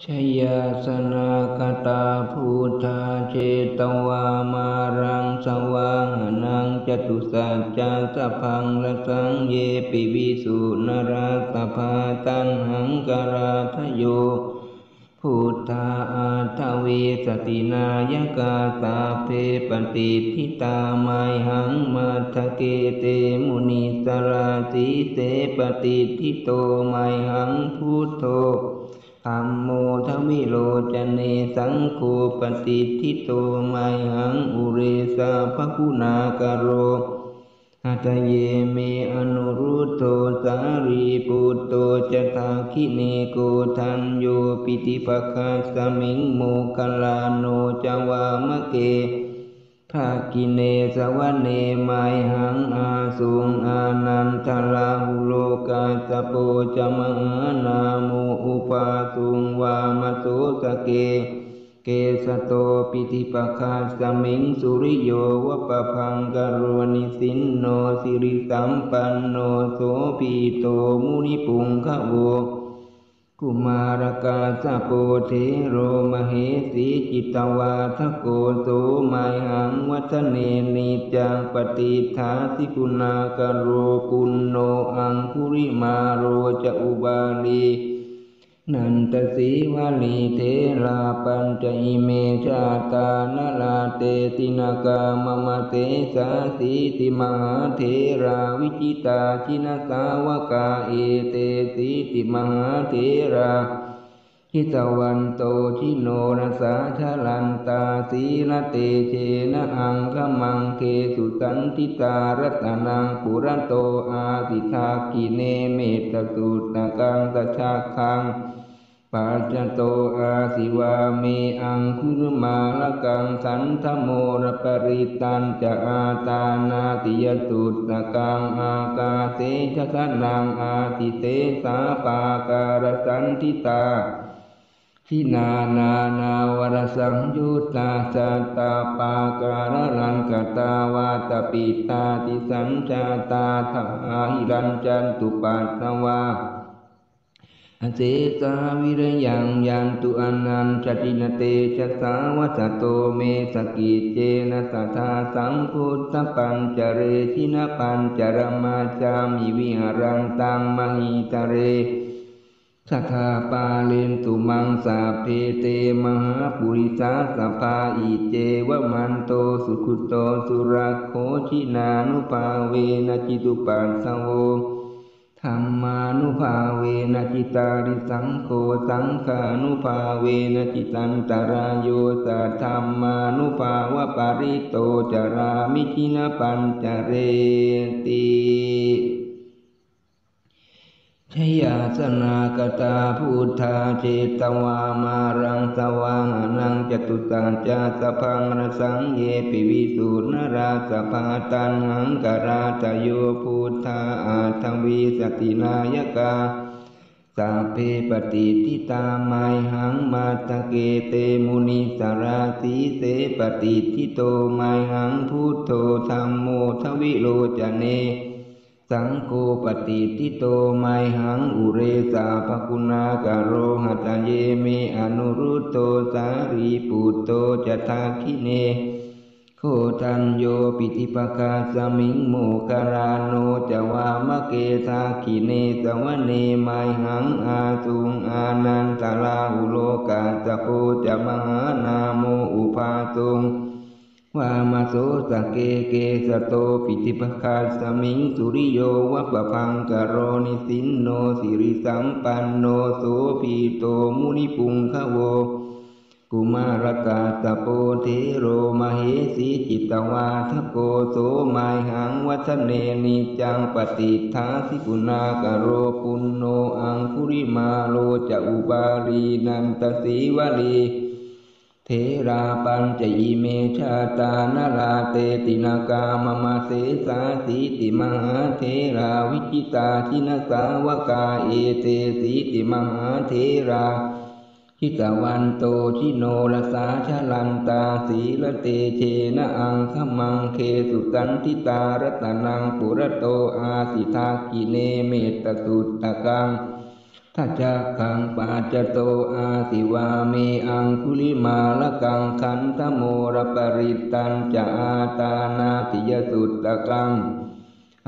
ชยาสนากตาพุทธาเจตวามารังสว่างนังจตุสัจจะสัพพังละสังเยปิวิสุนราสภาตันหังกราทโยพุทธาอาทวีสตินายกาตาเพปฏิทิตาไมหังมัทเกเตมุนิสราสีเสปฏิทิโตไมหังพุทโธธัมโมทวิโลจเนสังโฆปฏิทิโตไมหังอุเรสาภคุณากโรหัตเยเมอนุรุตโตสารีปุตโตจตาคิเนโกทันโยปิติภคัสสมิงโมคคลาโนจวามะเกภากิเนสวะเนไมหังอาสุงอานันทลาหุโลกาสโปจมหานาโมอุปาสุงวามโสสเกเกสโตปิติปคัสสมิงสุริโยวปพังกโรนิสินโนสิริสัมปันโนโสภิโตมุนิปุงคะโวกุมารกาสโปเทโรมเหสีจิตวาทโกโสไมหังวัฒเนนิจังปฏิทาสิกุณากโรปุณโนอังคุริมาโรจะอุบาลีนันตสีวลีเทราปัญจอิเมชาตานลาเตตินากามมะเตสาสีติมหาเทราวิจิตาชินสาวกาเอเตสีติมหาเทราทิตวันโตชิโนรสาชลันตาสีลเตเชนะอังคมังเคสุสันติตารัตนังปุระโตอาติทากิเนเมตตุตะกังตชาคังปัจจโตอาสิวาเมอังคุรมาลกังสันธโมรปริตันจะอาตานาติยตุตะกังอากาเสชะนังอาติเตสาปาการสันติตาทินานานาวรสังยุตตาสัตตาปาการลังกตาวาตปิตาติสัญจาตาทาหิรัญจันตุปัสสวาเสสาวิรยังยันตุอนันจตินเตชะสาวัสโตเมสกิเจนะสัทธาสัมพุทธปัญจเรชินะปัญจรมาจามิวิหารังตังมหิตเรสัทธาปาเลนตุมังสาเพเตมหาปุริสาสภาอิเจวมันโตสุขุโตสุรักโขชินานุภาเวนะจิตุปัสสโวธรรมานุภาเวนะจิตาริสังโฆสังขานุภาเวนะจิตันตรายโยสัทธรรมานุภาวะปริโตจารามิชินะปัญจเรติชยาสนากตาพุทธาเจตวามารังสว่างนังจตุสัจจะสัพพังรสังเยปิวิสุนราสภาตันหังกราตโยพุทธาอาทวีสตินายกาสาเพปฏิทิตาไมหังมาตเกเตมุนิสราสีเสปฏิทิโตไมหังพุทโธธัมโมทวิโลจเนสังโฆปฏิทิโตไมหังอุเรสาภคุณากโรหัตเยเมอนุรุตโตสารีปุตโตจตาคิเนโคทันโยปิติภคัสสมิงโมคลาโนจวามะเกทาคิเนสวะเนไมหังอาสุงอานันตลาหุโลกาสโปจมหานาโมอุปาสุงวามโสสเกเกสโตปิติภคัสสมิงสุริโยวปพังกโรนิสินโนสิริสัมปันโนโสภิโตมุนิปุงคะโวกุมารกาสโปเทโรมเหสีจิตวาทโกโสไมหังวัฒเนนิจังปฏิทาสิกุณากโรปุณโนอังคุริมาโลจะอุบาลีนันตสีวลีเทราปัญจอิเมชาตานลาเตตินากามมะเสสาสีติมหาเทราวิจิตาชินสาวกาเอเตสีติมหาเทราทิตวันโตชิโนรสาชลันตาสีละเตเชนะอังคมังเคสุสันติตารัตนังปุระโตอาสิทากิเนเมตตุตตะกังธ ทัจจกังปัจจโตอาติวาเมอังคุลิมาละกังขันธโมรปริตตัญจะอาตานาติยสุตตะกัง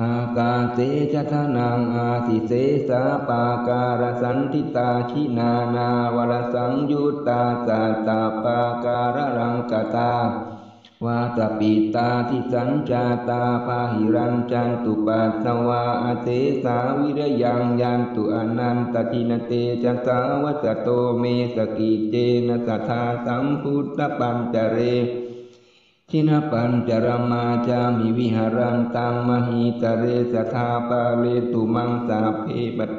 อากาเสจะทนังอาสิเสสาปาการสันติตาชินานาวรสังยุตตาสัตตาปาการรังกตาวาตปิตาทิสัญจาตาพาหิรัญจันตุปัสสวาอเตสาวิรยังยันตุอนันตทินเตจัสสาวัจโตเมสกิเจนะสัทธาสัมพุทธปัญจเรชินปัญจรมาจามิวิหารันตังมหิตเรสัทธาปาเลตุมังสาเพปต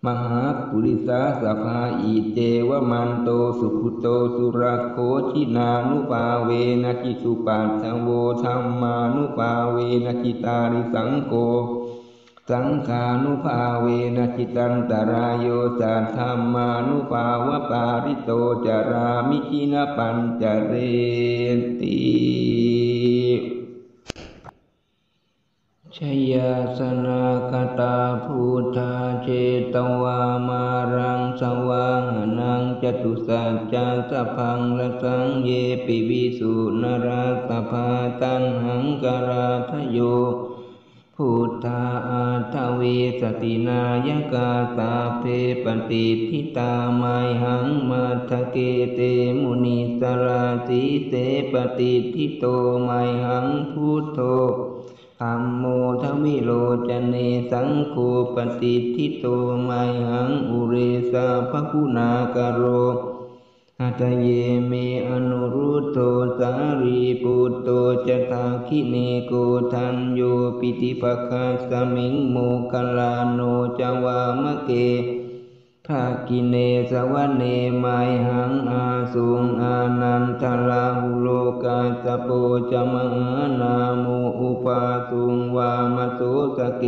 มหาปุริสาสภาอิเจวมันโตสุขุโตสุรโคชินานุภาเวนะจิสุปัสสโวธัมมานุภาเวนะจิตาริสังโฆสังขานุภาเวนะจิตันตรายโยสัทธัมมานุภาวะปาริโตจารามิจินปัญจเรติชยาสนากตาพุทธาเจตวามารังสว่างนังจตุสัจจะสัพพังละสังเยปิวิสุนราสภาตันหังกราทโยพุทธาอาทวีสตินายกาสาเพปฏิทิตาไมหังมัทเกเตมุนิสราสีเสปฏิทิโตไมหังพุทโธธัมโมทวิโรจเนสังโฆปฏิทิโตไมหังอุเรสาภคุณากโรอัตเยเมอนุรุตโตสารีปุตโตจตาคิเนโกทันโยปิติปคัสสมิงโมคลาโนจวามะเกภากิเนสวะเนไมหังอาสุงอานันทลาหุโลกาสโปจมหานาโมอุปาสุงวามโสสเก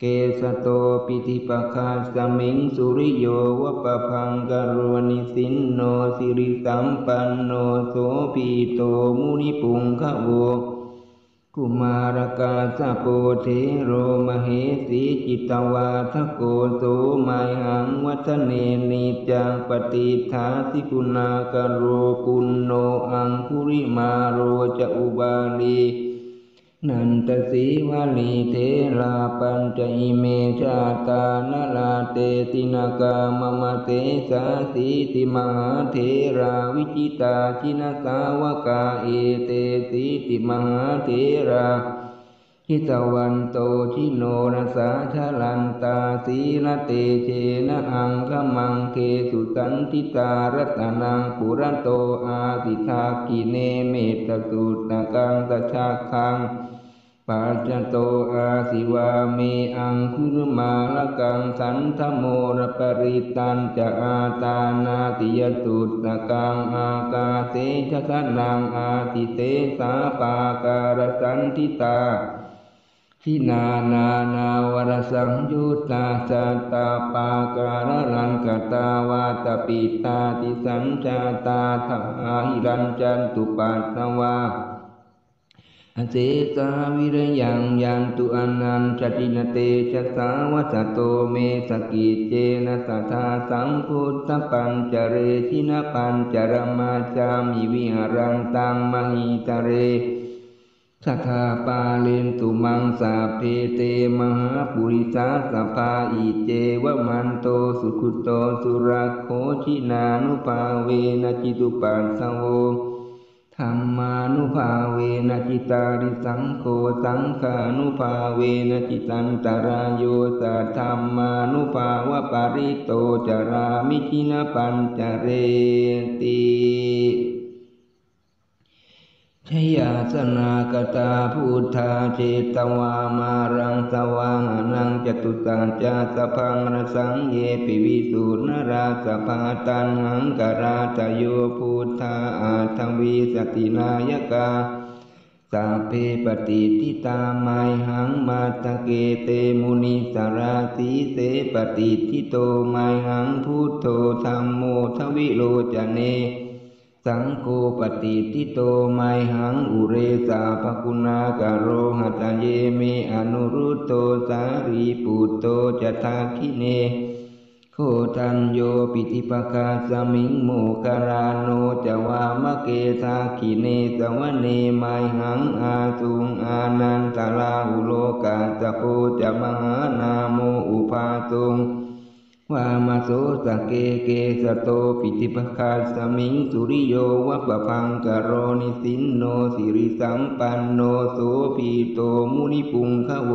เกสโตปิติปคัสสมิงสุริโยวปพังกโรนิสินโนสิริสัมปันโนโสภิโตมุนิปุงคะโวกุมารกาสโปเทโรมเหสีจิตวาทโกโสไมหังวัฒเนนิจังปฏิทาสิกุณากโรปุณโนอังคุริมาโรจะอุบาลีนันตสีวาลีเทลาปัญจอิเมชาตานลาเตตินากามมะเตสาสีติมหาเทราวิจิตาชินสาวกาเอเตสีติมหาเทราทิตวันโตชิโนรสาชลันตาสีลเตเชนะอังคมังเคสุตันติตารัตนังปุระโตอาติทากิเนเมตตุตกังตชาคังปัจจโตอาสิวาเมอังคุรมาละกังสันธโมรปริตัญจะอาตานาติยตุตกังอากาเสชะนังอาติเสสาปาการสันติตาทินานานาวรสังยุตตาสัตตาปาการรังกตาวาตปิตาติสัญจาตาทาหิรัญจันตุปัสสวาอเสสาวิรยังยันตุอนันจตินเตจัสสาวัสโตเมสกิเจนะสัทธาสัมพุทธปัญจเรชินปัญจรมาจามิวิหารังตังมหิตเรสัทธาปาเลนตุมังสาเพเตมหาปุริสาสภาอิเจวมันโตสุขุโตสุรโคชินานุภาเวนะจิตุปัสสโวธัมมานุภาเวนะจิตาริสังโฆสังฆานุภาเวนะจิตันตรายโยสัทธัมมานุภาวะปาริโตจารามิจินปัญจเรติชยาสนากตาพุทธาเจตวามารังสว่างนังจตุสัจจะสัพพังรสังเยปิวิสุนราสภาตันหังกราทโยพุทธาอาทวีสตินายกาสาเพปฏิทิตาไมหังมาตเกเตมุนิสราสีเสปฏิทิโตไมหังพุทโธธัมโมทวิโรจเนสังโฆปฏิทิโตไมหังอุเรสาภคุณากโรหัตเยเมอนุรุตโตสารีปุตโตจตาคิเนโค ตัญโยปิติปกาสมิงโมคาราโนจวามะเกทาคิเนสวเนไมหังอาสุงอานันตลาหุโลกาจโพจมหานาโมอุปาตุงวามาโสสเกเกสโตปิติปคาสมิงสุริโยวัปพังกโรนิสินโนสิริสัมปันโนโสภิโตมุนิปุงคะโว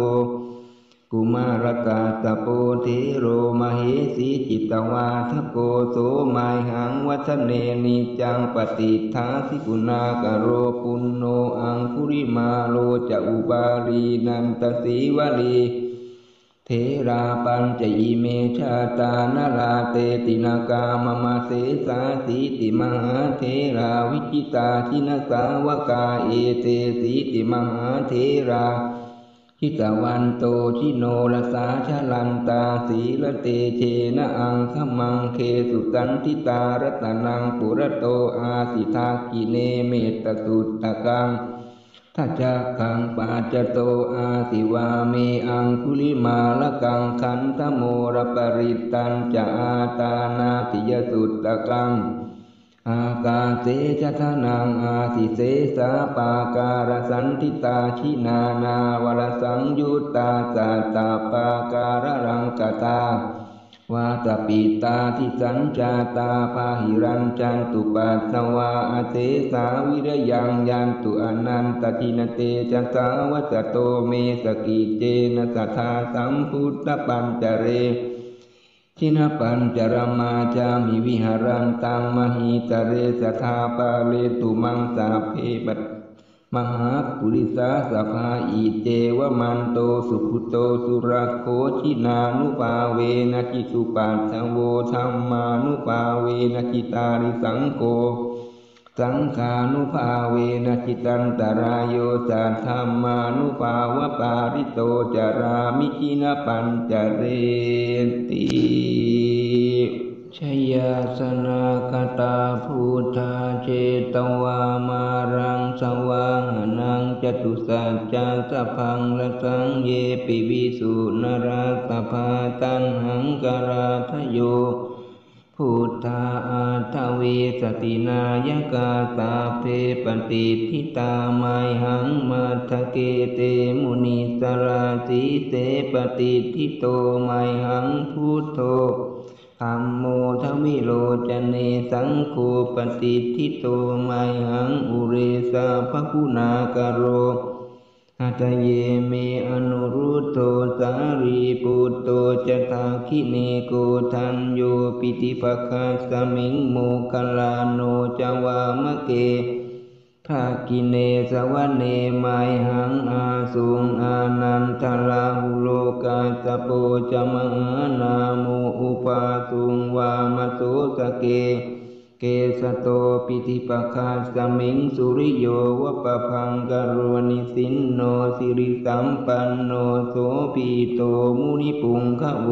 กุมารกาตโปเทโรมเหสีจิตวาทโกโสมายหังวัฒเนนิจังปฏิทาสิกุณากโรปุณโนอังคุริมาโลจะอุบาลีนันตสีวลีเทราปัญจอิเมชาตานาราเตตินากามมาเสสาสีติมหาเทราวิจิตาชินสาวกาเอเตสีติมหาเทราชิตวันโตชิโนรสาชลันตาสีละเตเชนะอังคมังเคสุตันทิตารัตนังปุระโตอาสิทากิเนเมตสุตตะกังทัจจกังปัจจโตอาสิวาเมอังคุลิมาละกังขันธโมรปริตันจะอาตานาติยสุตตะกังอากาเสจทนังอาสิเสสาปาการสันทิตาชินานาวรสังยุตตาสัตตาปาการรังกตาวาตปิตาทิสัญจาตาพาหิรัญจันตุปัสสวาอเตสาวิรยังยันตุอนันตทินเตจัสสาวัจโตเมสกิเจนะสัทธาสัมพุทธปัญจเรชินปัญจรมาจามิวิหารันตังมหิตเรสัทธาปาเลตุมังสาเพปัตมหาปุริสาสภาอิเจวมันโตสุขุโตสุรโคชินานุปาเวนะจิสุปัสสโวธัมมานุปาเวนะจิตาริสังโฆสังฆานุภาเวนะจิตันตรายโยสัทธัมมานุภาวะปาริโตจารามิชินปัญจเรติชยาสนากตาพุทธาเจตวามารังสว่างนังจตุสัจจะสัพพังละสังเยปิวิสุนราสภาตันหังกราทโยพุทธาอาทวีสตินายกาตาเพปฏิทิตาไมหังมัทเกเตมุนิสราสีเสปฏิทิโตไมหังพุทโธธัมโมทวิโรจเนสังโฆปฏิทิโตไมหังอุเรสาภคุณากโรอัตเยเมอนุรุตโตสารีปุตโตจตาคิเนโกทัญโยปิติปคาสมิงโมคลลาโนจวามะเกภากิเนสวเนไมหังอาสุงอานันทลาหุโลกาสโปจมหานาโมอุปาสุงวามโสสเกเกสโตปิติปคาสมิงสุริโยวปพังกโรนิสินโนสิริสัมปันโนโสภิโตมุนิปุงคะโว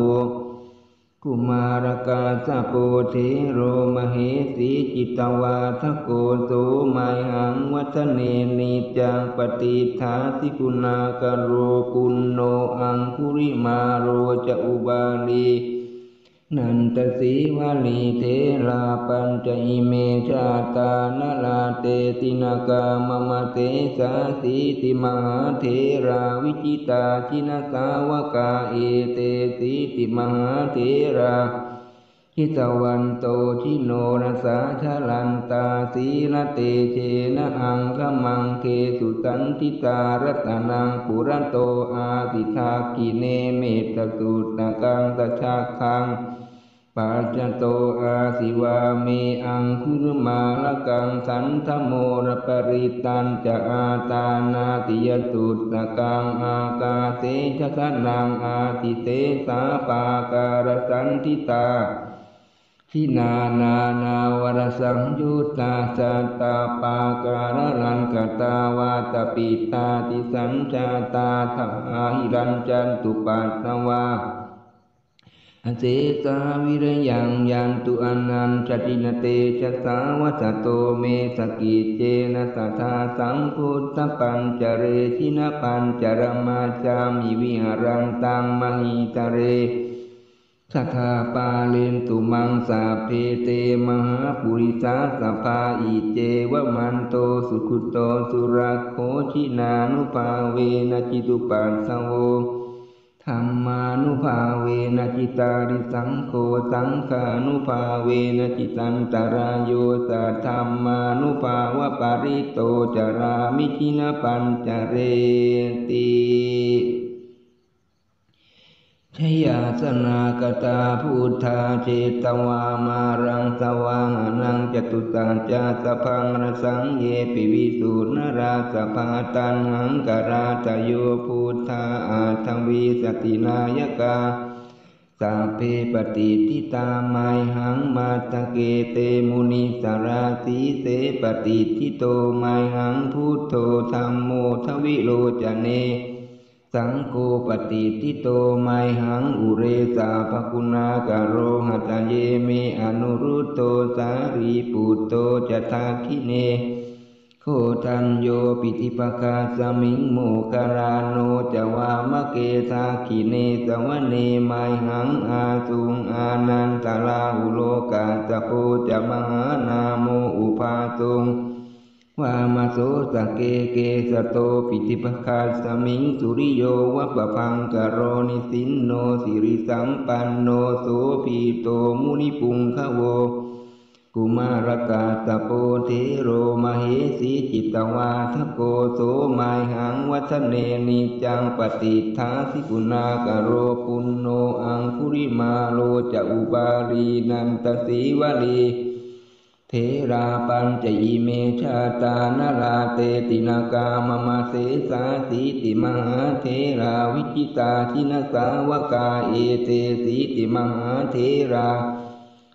กุมารกาสโปเทโรมเหสีจิตวาทโกโสไมหังวัฒเนนิจังปฏิทาสิกุณากโรปุณโนอังคุริมาโรจะอุบาลีนันตสีวลีเทราปัญจอิเมชาตานาราเตตินากามมาเตสาสีติมหาเทราวิจิตาชินสาวกาเอเตสีติมหาเทราชิตวันโตชิโนรสาชลันตาสีละเตเชนะอังคมังเคสุตันทิตารัตนังปุระโตอาติทากิเนเมตสุตตะกังตัชฌาคังปัจจโตอาสิวาเมอังคุรมาละกังสันธโมรปริตันจะอาตานาติยสุตตะกังอากาเสชะนังอาติเสสาปาการสันทิตาทินานานาวรสังยุตตาสัตตาปาการังกตาวาตปิตาติสัญจาตาทัพาหิรัญจันตุปัสสวาอเสสาวิรยังยันตุอนันตตินเตชะสาวัสโตเมสกิเจนะสัทธาสัมพุทธปัญจเรชินปัญจรมาจามิวิหารังตังมหิตเร สัทธาปาเลนตุมังสาเพเตมหาปุริสาสภาอิเจวมันโตสุขุโตสุรักโขชินานุภาเวนะจิตุปัสสโวธรรมานุภาเวนะจิตาริสังโฆสังฆานุภาเวนะจิตันตรายโยสัทธัมมานุภาวะปาริโตจารามิชินะปัญจเรติชยาสนากตาพุทธาเจตวามารังสว่างนังจตุสัจจะสพังรสังเยปิวิสุนราสภาตันหังกราตโยพุทธาอาทังวิสตินายกาสัพเพปฏิทิตาไมหังมาตเกเตมุนิสาราสีเสปฏิทิโตไมหังพุทโธธัมโมทวิโลจเนสังโฆปฏิทิโตไมหังอุเรสาภคุณากโรหัตเยเมอนุรุตโตสารีปุตโตจัตถาคิเนโคทันโยปิติปคาสมิงโมคาราโนจวามะเกทาคิเนสวเนไมหังอาสุงอานันตลาหุโลกาสโพจมหานาโมอุปาตุงวามาโสสเกเกสโตปิติปคาสมิงสุริโยวัปพังกโรนิสินโนสิริสัมปันโนโสภิโตมุนิปุงคะโวกุมารกาสโปเทโรมเหสีจิตวาทโกโสไมหังวัฒเนนิจังปฏิทาสิกุณากโรปุณโนอังคุริมาโลจะอุบาลีนันตสีวลีเทราปัญจอิเมชาตานราเตตินากามมาเสสาสีติมหาเทราวิจิตาทินสาวกาเอเตสีติมหาเทรา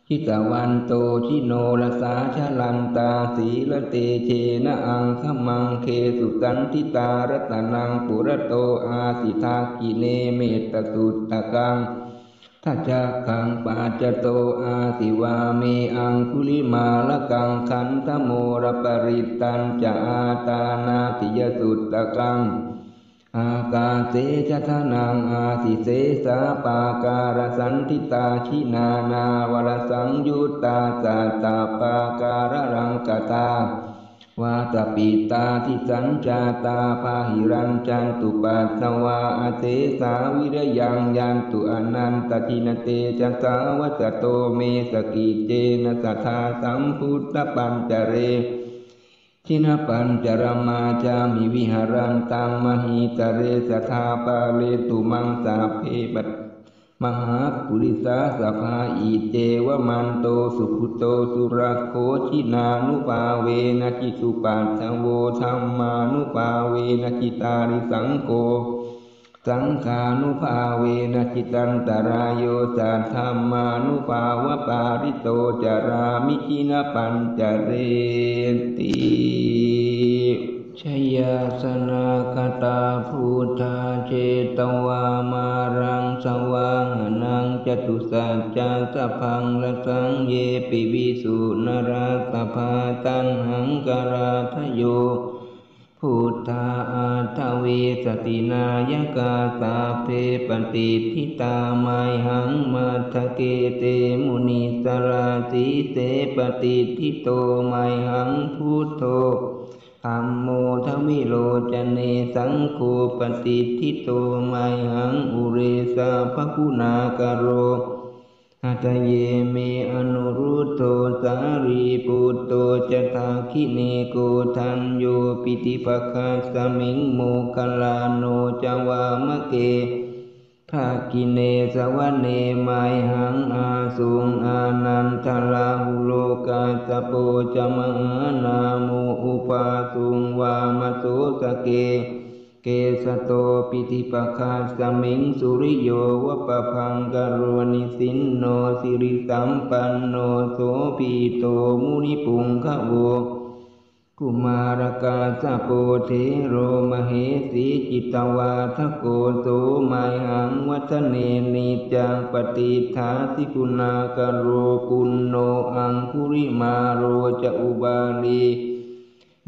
ทิตวันโตชิโนรสาชลันตาสีละเตเชนะอังคมังเคสุตันทิตารตนังปุระโตอาสิทากิเนเมตตุตตะกังทัจกังปาจโตอาสิวาเมอังคุลิมาละกังขันธโมรปริตันจะอาตานาติยสุตตะกังอากาเสจทนังอาสิเสสาปาการสันทิตาชินานาวรสังยุตตาสัตตาปาการรังกตาวาตปิตาทิสัญจาตาพาหิรัญจันตุปัสสวาอเสสาวิรยังยันตุอนันตทินเตจัสสาวัจโตเมสกิเจนะสัทธาสัมพุทธปัญจเรชินปัญจรมาจามิวิหารันตังมหิตเรสทาปาเลตุมังสาเพปัตมหาปุริสาสภาอิเจวมันโตสุขุโตสุรักโขชินานุภาเวนะจิตุปัสสโวธัมมานุภาเวนะจิตาริสังโฆสังฆานุภาเวนะจิตันตรายโยสัทธัมมานุภาวะปาริโตจารามิชินะปัญจเรติชยาสนากตาพุทธาเจตวามารังสว่างนังจตุสัจจะสพังละสังเยปิวิสุนราสภาตันหังกราทโยพุทธาอาทวีสตินายกาสาเพปฏิทิตาไมหังมัทเกเตมุนิสราสีเสปฏิทิโตไมหังพุทโธธัมโมทวิโลจเนสังโฆปฏิทิโตไมหังอุเรสาภคุณากโรหัตเยเมอนุรุตโตสารีปุตโตจัตถาคิเนโกทันโยปิติปคาสมิงโมคลลาโนจวามะเกภาคิเนสวเนไมหังอาสุงอานันทลาหุโลกาสโปจมหานาโมอุปาสุงวามโสสเกเกสโตปิติปคาสมิงสุริโยวปพังกโรนิสินโนสิริสัมปันโนโสภิโตมุนิปุงคะโวกุมารกาสโปเทโรมเหสีจิตวาทโกโสไมหังวัฒเนนิจังปฏิทาสิกุณากโรปุณโนอังคุริมาโรจะอุบาลี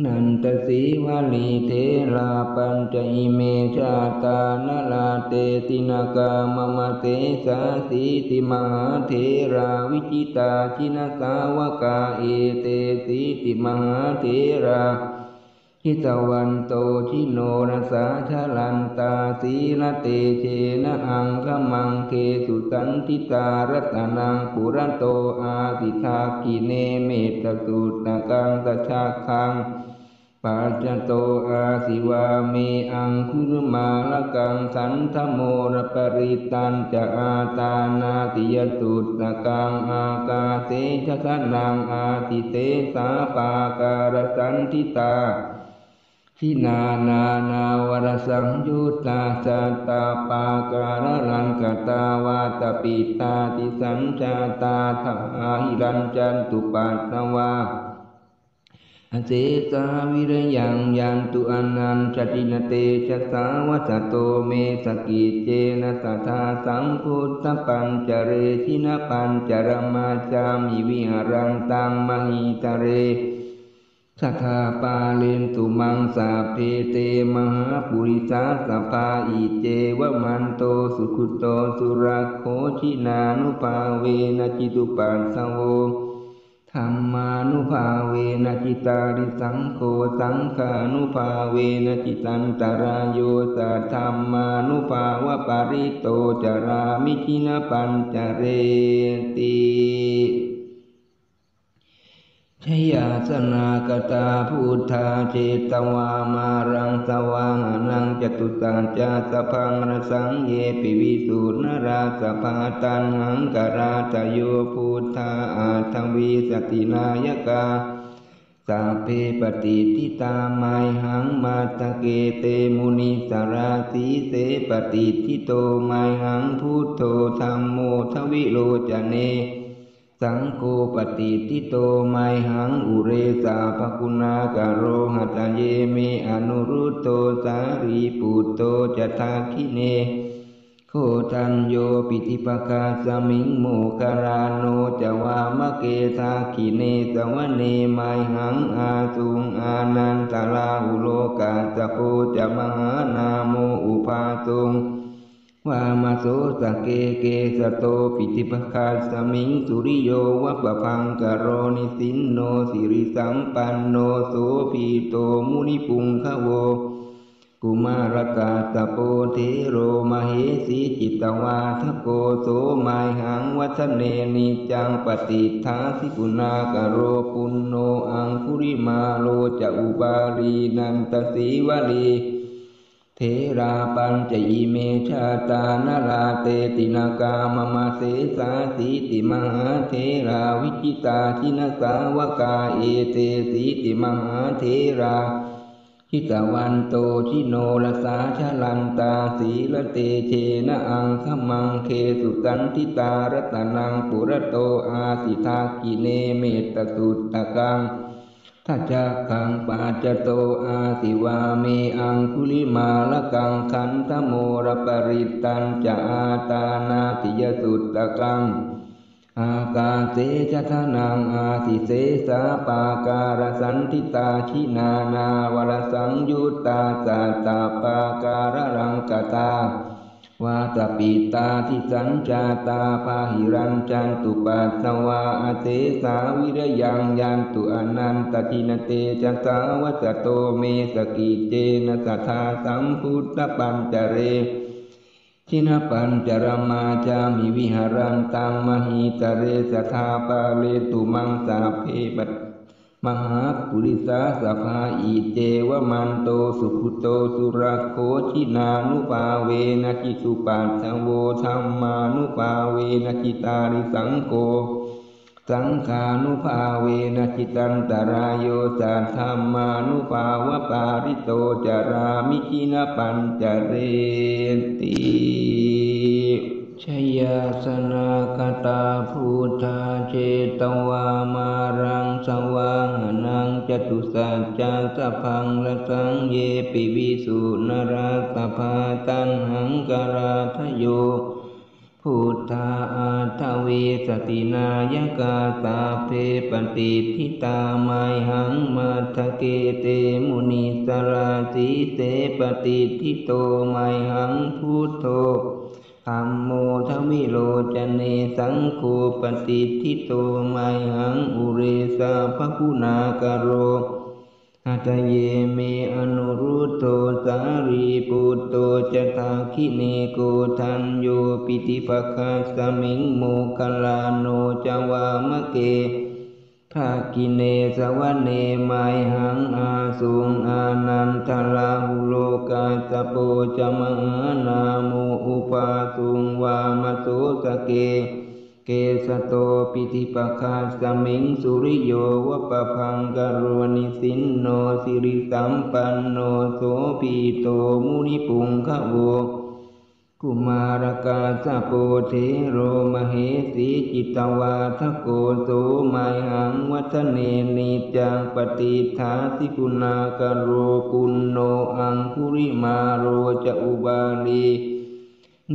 นันตสีวลีเทราปัญจอิเมชาตานลาเตตินากามมะเตสาสีติมหาเทราวิจิตาชินสาวกาเอเตสีติมหาเทราทิตวันโตชิโนรสาชลันตาสีลเตเชนะอังคมังเคสุตันติตารัตนังปุระโตอาติทากิเนเมตสุตตะกังสัจฉคังปัจจโตอาสิวาเมอังคุรมาลกังสันธโมรปริตันจะอาตานาติยตุตะกังอากาเสชะนังอาติเตสาปาการสันทิตาทินานาวรสังยุตตาสัตตาปาการลังกตาวาตปิตาติสัญจาตาทาหิรัญจันตุปัสสวาเสสาวิรยังยันตุอนันจตินเตชะสาวัสโตเมสกิเจนะสัทธาสัมพุทธปัญจเรชินะปัญจรมาจามิวิหารังตังมหิตเรสัทธาปาเลนตุมังสาเพเตมหาปุริสาสภาอิเจวมันโตสุขุโตสุรักโขชินานุภาเวนะจิตุปัสสโวธรรมานุภาเวนะจิตาริสังโฆสังฆานุภาเวนะจิตันตรายโยสัทธรรมานุภาวะปาริโตจารามิชินะปัญจเรติชยาสนากตาพุทธาเจตวามารังสว่างนังจตุตาจาสพังรสังเยปิวิสุนราสภาตันหังกราตโยพุทธาอาทังวิสตินายกาสัพเพปฏิทิตาไมหังมาตะเกเตมุนิสาราสีเสปฏิทิโตไมหังพุทโธธัมโมทวิโลจเนสังโฆปฏิทิโตไมหังอุเรสาภคุณากโรหัตเยเมอนุรุตโตสารีปุตโตจัตถาคิเนโคทันโยปิติปกาสมิงโมคาราโนจวามะเกทาคิเนสวเนไมหังอาสุงอานันตลาหุโลกาสโพจะมหานาโมอุปาสุงวามาโสสเกเกสโตปิติปคาสมิงสุริโยวัปพังกโรนิสินโนสิริสัมปันโนโสภิโตมุนิปุงคะโวกุมารกาสโปเทโรมเหสีจิตวาทโกโสไมหังวัชเนนิจังปฏิทาสิกุณากโรปุณโนอังคุริมาโลจะอุบาลีนันตสีวลีเทราปัญจอิเมชาตานลาเตตินากามมะเสสาสีติมหาเทราวิจิตาชินสาวกาเอเตสีติมหาเทราทิตวันโตชิโนรสาชลันตาสีละเตเชนะอังคมังเคสุตันติตารัตนังปุระโตอาสิทากิเนเมตสุตตะกังทัจจกังปัจจโตอาสิวาเมอังคุลิมาลกังขันธโมรปริตันจะอาตานาติยสุตตะกังอากาเสชะทะนังอาสิเสสาปาการสันทิตาชินานาวรสังยุตตาสัตตาปาการรังกตาวาตปิตาทิสัญจาตาพาหิรัญจันตุปัสสวาอเตสาวิรยังยันตุอนันตทินเตจัสสาวัสโตเมสกิเจนะสัทธาสัมพุทธปัญจเรชินะปัญจรมาจามิวิหารันตังมหิตเรสัทธาปาเลตุมังสาเพปมหาปุริสาสภาอิเจวมันโตสุขุโตสุรักโขชินานุภาเวนะจิสุปัสสโวธัมมานุภาเวนะจิตาริสังโฆสังฆานุภาเวนะจิตันตรายโยสัทธัมมานุภาวะปาริโตจารามิชินะปัญจเรติชยาสนากตาพุทธาเจตวามารังสว่างนังจตุสัจจะสัพพังละสังเยปิวิสุนราสภาตันหังกราทโยพุท ธาอาทวีสตินายกาตาเพปฏิทิตาไมหังมัทเกเตมุนิสราสีเตปฏิทิโตไมหังพุทโธธัมโมทวิโรจเนสังโฆปฏิทิโตไมหังอุเรสาภคุณากโรอัตเยเมอนุรุตโตสารีปุตโตจตาคิเนโกทันโยปิติภคัสสมิงโมคคัลลาโนจวามะเกภากิเนสวะเนไมหังอาสุงอานันทลาหุโลกาสโปจมหานาโมอุปาสุงวามโสสเกเกสโตปิติปคัสสมิงสุริโยวปพังกโรนิสินโนสิริสัมปันโนโสภิโตมุนิปุงคะโวกุมารกาสโปเทโรมเหสีจิตวาทโกโสไมหังวัฒเนนิจังปฏิทาสิกุณากโรปุณโนอังคุริมาโรจะอุบาลี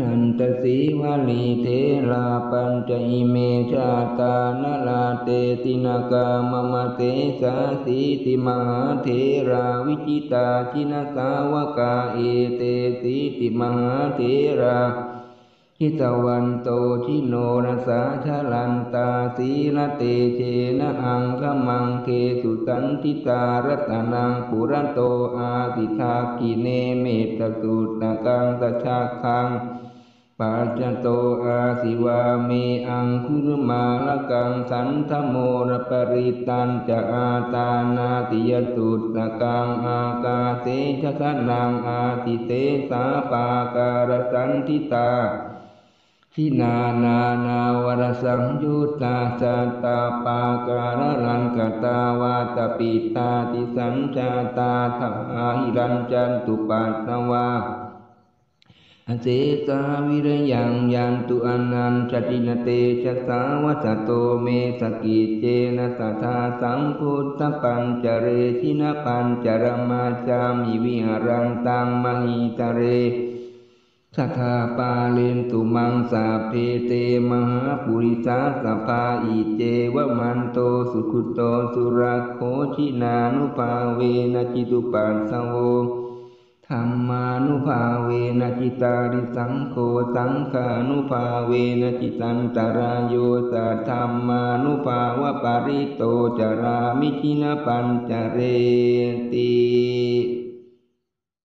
นันตสีวาลีเทราปัญจอิเมชาตานลาเตตินากามมะเตสาสีติมหาเทราวิจิตาชินสาวกาเอเตสีติมหาเทราทิตวันโตชิโนรสาชลันตาสีลเตเชนะอังคมังเคสุสันติตารัตนังปุระโตอาติทากิเนเมตสุตตะกังตชาคังปัจจโตอาสิวาเมอังคุรมาลกังสันธโมรปริตันจะอาตานาติยตุตะกังอากาเสชะนังอาติเตสาปาการสันทิตาทินานานาวรสังยุตตาสัตตาปาการังกตาวาตปิตาติสัญจาตาทัาหิรัญจันตุปัสสวาอเสสาวิรยังยันตุอนันจตินเตชะสาวัสโตเมสกิเจนะสัทธาสัมพุทธปัญจเรชินะปัญจรมาจามิวิหารังตังมหิตเรสัทธาปาเลนตุมังสาเพเตมหาปุริสาสภาอิเจวมันโตสุขุโตสุรักโขชินานุภาเวนะจิตุปัสสโวธรรมานุภาเวนะจิตาริสังโฆสังฆานุภาเวนะจิตันตรายโยสัทธรรมานุภาวะปริโตจารามิชินะปัญจเรติ